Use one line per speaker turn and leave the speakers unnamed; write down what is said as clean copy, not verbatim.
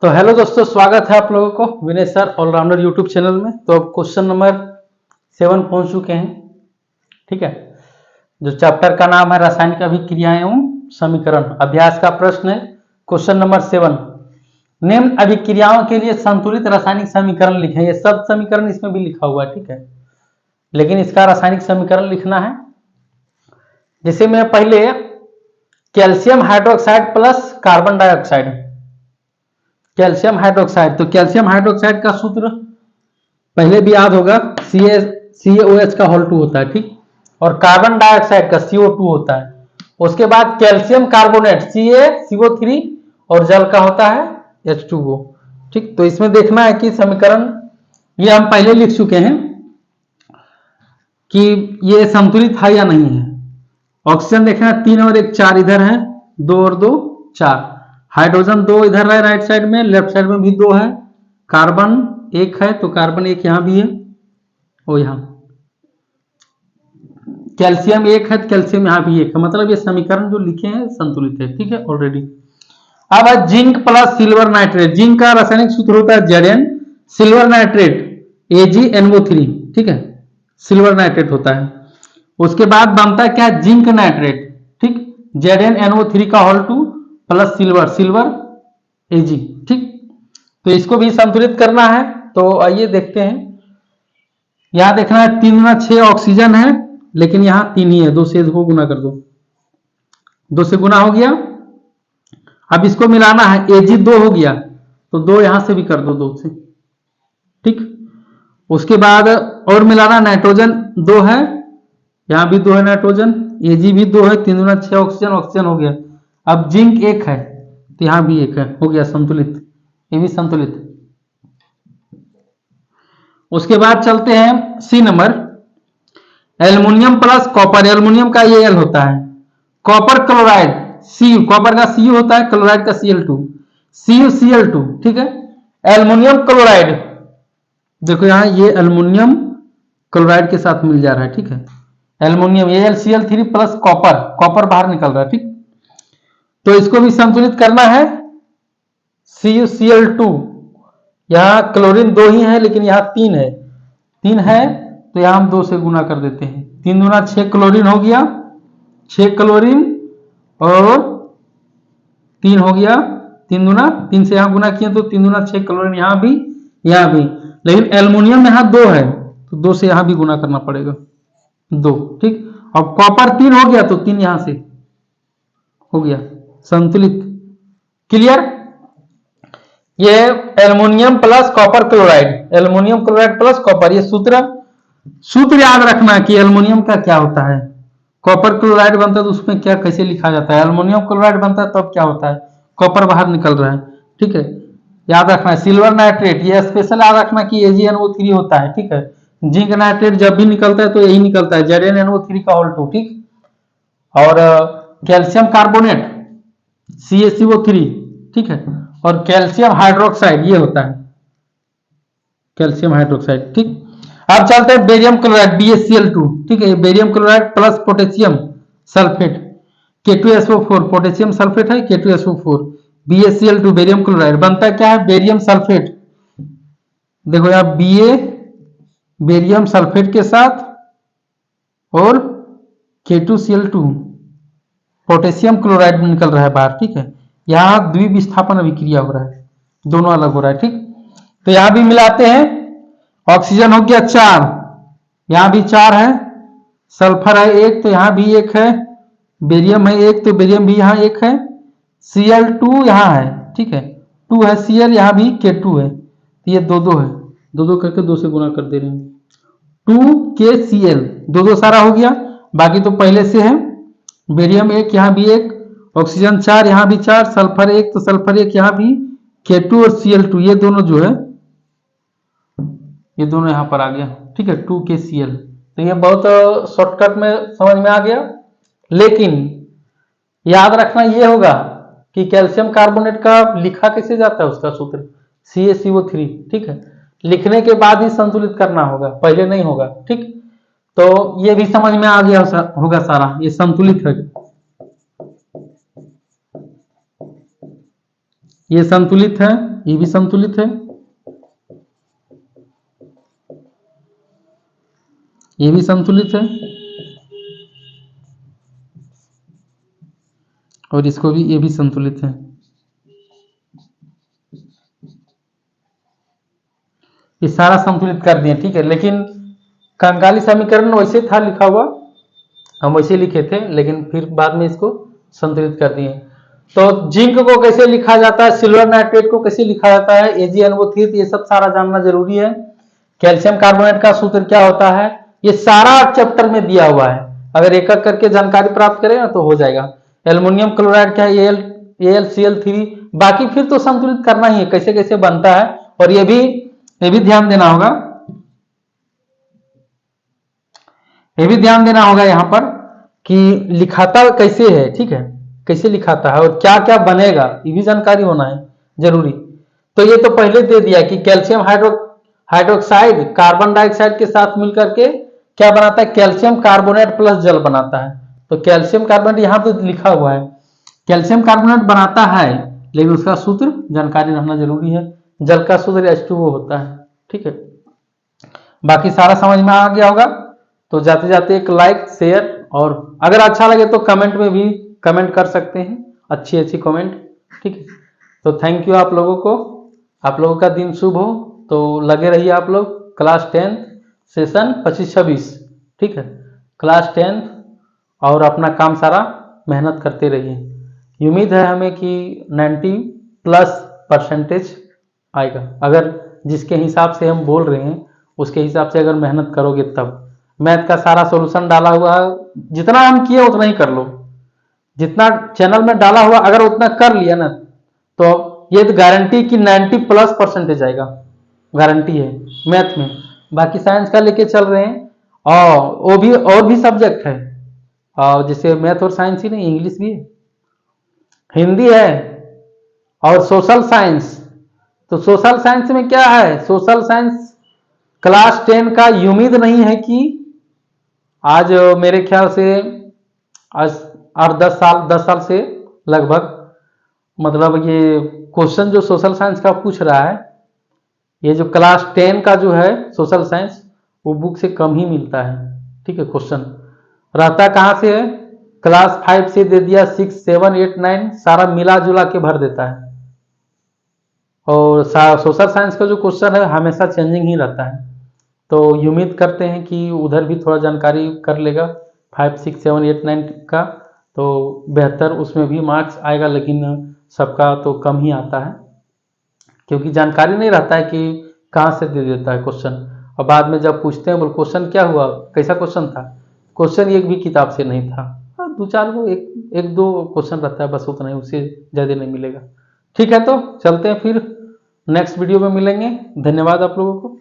तो हेलो दोस्तों, स्वागत है आप लोगों को विनय सर ऑलराउंडर यूट्यूब चैनल में। तो अब क्वेश्चन नंबर 7 पहुंच चुके हैं। ठीक है, जो चैप्टर का नाम है रासायनिक अभिक्रियाएं एवं समीकरण, अभ्यास का प्रश्न है क्वेश्चन नंबर 7। निम्न अभिक्रियाओं के लिए संतुलित रासायनिक समीकरण लिखें। ये सब समीकरण इसमें भी लिखा हुआ है, ठीक है, लेकिन इसका रासायनिक समीकरण लिखना है। जैसे मैं पहले calcium hydroxide plus carbon dioxide, calcium hydroxide, तो कैल्शियम हाइड्रोक्साइड का सूत्र पहले भी याद होगा, CaOH का होल 2 होता है, ठीक, और कार्बन डाइऑक्साइड का CO2 होता है। उसके बाद कैल्शियम कार्बोनेट CaCO3 और जल का होता है H2O। ठीक, तो इसमें देखना है कि समीकरण ये हम पहले लिख चुके हैं कि ये संतुलित है या नहीं है। ऑक्सीजन देखना है 3 और 1 4 इधर है, 2 और 2 4। हाइड्रोजन 2 इधर है राइट साइड में, लेफ्ट साइड में भी 2 है। कार्बन 1 है तो कार्बन 1 यहां भी है और यहां कैल्शियम 1 है तो कैल्शियम यहां भी 1 है। मतलब ये समीकरण जो लिखे हैं संतुलित है, ठीक है ऑलरेडी। अब है zinc plus silver nitrate. Zinc का रासायनिक सूत्र होता है Zn, सिल्वर नाइट्रेट AgNO3, ठीक है, सिल्वर नाइट्रेट होता है। उसके बाद बनता है क्या, जिंक नाइट्रेट, ठीक, ZnNO3 का whole 2 plus silver, silver Ag, ठीक। तो इसको भी संतुलित करना है। तो आइए देखते हैं। यहां देखना है 3 गुना 6 ऑक्सीजन है, लेकिन यहां 3 ही है, 2 से इसको गुना कर दो, 2 से गुना हो गया। अब इसको मिलाना है, Ag 2 हो गया तो 2 यहां से भी कर दो, 2 से, ठीक। उसके बाद और मिलाना, नाइट्रोजन 2 है, यहां भी 2 है नाइट्रोजन, Ag भी 2 है, 3 गुना 6 ऑक्सीजन, ऑक्सीजन हो गया। अब जिंक 1 है तो यहां भी 1 है, हो गया संतुलित, ये भी संतुलित। उसके बाद चलते हैं C number, aluminium plus copper. Aluminium का ये एल होता है, कॉपर क्लोराइड सी, कॉपर का Cu होता है, क्लोराइड का Cl2, CuCl2, ठीक है। एल्युमिनियम क्लोराइड देखो यहां ये एल्युमिनियम क्लोराइड के साथ मिल जा रहा है, ठीक है। Aluminium AlCl3 plus copper, copper बाहर निकल रहा है, ठीक। तो इसको भी संतुलित करना है, CuCl2, यहां क्लोरीन 2 ही है लेकिन यहां 3 है, 3 है तो यहां हम 2 से गुना कर देते हैं। 3 गुना 6 क्लोरीन हो गया, 6 क्लोरीन और 3 हो गया, 3 गुना 3 से यहां गुना किए तो 3 गुना 6 क्लोरीन, यहां भी यहां भी। लेकिन एल्युमिनियम यहां 2 है तो 2 से यहां भी गुना करना पड़ेगा, 2, ठीक। अब कॉपर 3 हो गया तो 3 यहां से हो गया, संतुलित। क्लियर। ये aluminium plus copper chloride, aluminium chloride plus copper, ये सूत्र याद रखना कि एल्युमिनियम का क्या होता है, कॉपर क्लोराइड बनता है तो उसमें क्या कैसे लिखा जाता है, एल्युमिनियम क्लोराइड बनता है तब क्या होता है, कॉपर बाहर निकल रहा है, ठीक है, याद रखना है। सिल्वर नाइट्रेट ये स्पेशल याद रखना कि AgNO3 होता है, ठीक है। जिंक नाइट्रेट जब भी निकलता है तो यही निकलता है, ZnNO3 का होल 2, ठीक। और कैल्शियम कार्बोनेट CaCO3, ठीक है, और कैल्शियम हाइड्रोक्साइड ये होता है, कैल्शियम हाइड्रोक्साइड, ठीक। अब चलते हैं बेरियम क्लोराइड BaCl2, ठीक है, barium chloride plus potassium sulphate K2SO4, potassium sulphate है K2SO4, BaCl2 बेरियम क्लोराइड बनता है क्या है, बेरियम सल्फेट। देखो यहां Ba बेरियम सल्फेट के साथ और K2Cl2 पोटेशियम क्लोराइड निकल रहा है बाहर, ठीक है। यहां द्विविस्थापन अभिक्रिया हो रहा है, दोनों अलग हो रहा है, ठीक। तो यहां भी मिलाते हैं, ऑक्सीजन हो गया 4, यहां भी 4 है, सल्फर है 1 तो यहां भी 1 है, बेरियम है 1 तो बेरियम भी यहां 1 है, Cl2 यहां है, ठीक है, 2 है Cl, यहां भी K2 है, तो ये 2 है, 2 करके 2 से गुना कर दे रहे हैं, 2KCl, 2 सारा हो गया, बाकी तो पहले से है। बेरियम 1 यहां भी 1, ऑक्सीजन 4 यहां भी 4, सल्फर 1 तो सल्फर 1 यहां भी, K2 और Cl2 ये दोनों जो है, ये दोनों यहां पर आ गया, ठीक है, 2KCl। तो ये बहुत शॉर्टकट में समझ में आ गया। लेकिन याद रखना ये होगा कि कैल्शियम कार्बोनेट का लिखा कैसे जाता है, उसका सूत्र CaCO3, ठीक है, लिखने के बाद ही संतुलित करना होगा, पहले नहीं होगा, ठीक। तो ये भी समझ में आ गया होगा सारा, ये संतुलित है, ये संतुलित है, ये भी संतुलित है, ये भी संतुलित है, और इसको भी, ये भी संतुलित है। ये सारा संतुलित कर दिए, ठीक है। लेकिन कंकाली समीकरण वैसे था लिखा हुआ, हम वैसे लिखे थे, लेकिन फिर बाद में इसको संतुलित कर दिए। तो जिंक को कैसे लिखा जाता है, सिल्वर नाइट्रेट को कैसे लिखा जाता है, AgNO3, ये सब सारा जानना जरूरी है। कैल्शियम कार्बोनेट का सूत्र क्या होता है, ये सारा चैप्टर में दिया हुआ है। अगर एक एक करके जानकारी प्राप्त करेगा तो हो जाएगा। एल्युमिनियम क्लोराइड क्या है, AlCl3, बाकी फिर तो संतुलित करना ही है, कैसे कैसे बनता है। और ये भी ध्यान देना होगा, ये भी ध्यान देना होगा यहाँ पर कि लिखाता कैसे है, ठीक है, कैसे लिखाता है और क्या क्या बनेगा, ये भी जानकारी होना है जरूरी। तो ये तो पहले दे दिया कि कैल्शियम हाइड्रोक्साइड कार्बन डाइऑक्साइड के साथ मिलकर के क्या बनाता है, कैल्शियम कार्बोनेट प्लस जल बनाता है। तो कैल्शियम कार्बोनेट यहाँ पे लिखा हुआ है, कैल्शियम कार्बोनेट बनाता है, लेकिन उसका सूत्र जानकारी रहना जरूरी है। जल का सूत्र H2O होता है, ठीक है। बाकी सारा समझ में आ गया होगा। तो जाते जाते एक लाइक, शेयर, और अगर अच्छा लगे तो कमेंट में भी कमेंट कर सकते हैं, अच्छी अच्छी कमेंट, ठीक है। तो थैंक यू आप लोगों को, आप लोगों का दिन शुभ हो। तो लगे रहिए आप लोग क्लास 10 सेशन 25-26, ठीक है, क्लास 10, और अपना काम सारा मेहनत करते रहिए। उम्मीद है हमें कि 90+% आएगा, अगर जिसके हिसाब से हम बोल रहे हैं उसके हिसाब से अगर मेहनत करोगे तब। मैथ का सारा सॉल्यूशन डाला हुआ है, जितना हम किए उतना ही कर लो, जितना चैनल में डाला हुआ अगर उतना कर लिया ना, तो ये तो गारंटी कि 90+% आएगा, गारंटी है मैथ में। बाकी साइंस का लेके चल रहे हैं, और वो भी और भी सब्जेक्ट है, और जैसे मैथ और साइंस ही नहीं, इंग्लिश भी है, हिंदी है, और सोशल साइंस। तो सोशल साइंस में क्या है, सोशल साइंस क्लास 10 का उम्मीद नहीं है कि आज मेरे ख्याल से आज 8-10 साल से लगभग, मतलब ये क्वेश्चन जो सोशल साइंस का पूछ रहा है, ये जो क्लास 10 का जो है सोशल साइंस, वो बुक से कम ही मिलता है, ठीक है। क्वेश्चन रहता कहाँ से है, क्लास 5 से दे दिया, 6, 7, 8, 9 सारा मिला जुला के भर देता है। और सोशल साइंस का जो क्वेश्चन है हमेशा चेंजिंग ही रहता है। तो उम्मीद करते हैं कि उधर भी थोड़ा जानकारी कर लेगा 5, 6, 7, 8, 9 का, तो बेहतर उसमें भी मार्क्स आएगा। लेकिन सबका तो कम ही आता है, क्योंकि जानकारी नहीं रहता है कि कहाँ से दे देता है क्वेश्चन, और बाद में जब पूछते हैं बोल क्वेश्चन क्या हुआ, कैसा क्वेश्चन था, क्वेश्चन एक भी किताब से नहीं था, 2-4 को एक दो क्वेश्चन रहता है बस, उतना ही, उससे ज़्यादा नहीं मिलेगा। ठीक है, तो चलते हैं फिर नेक्स्ट वीडियो में मिलेंगे। धन्यवाद आप लोगों को।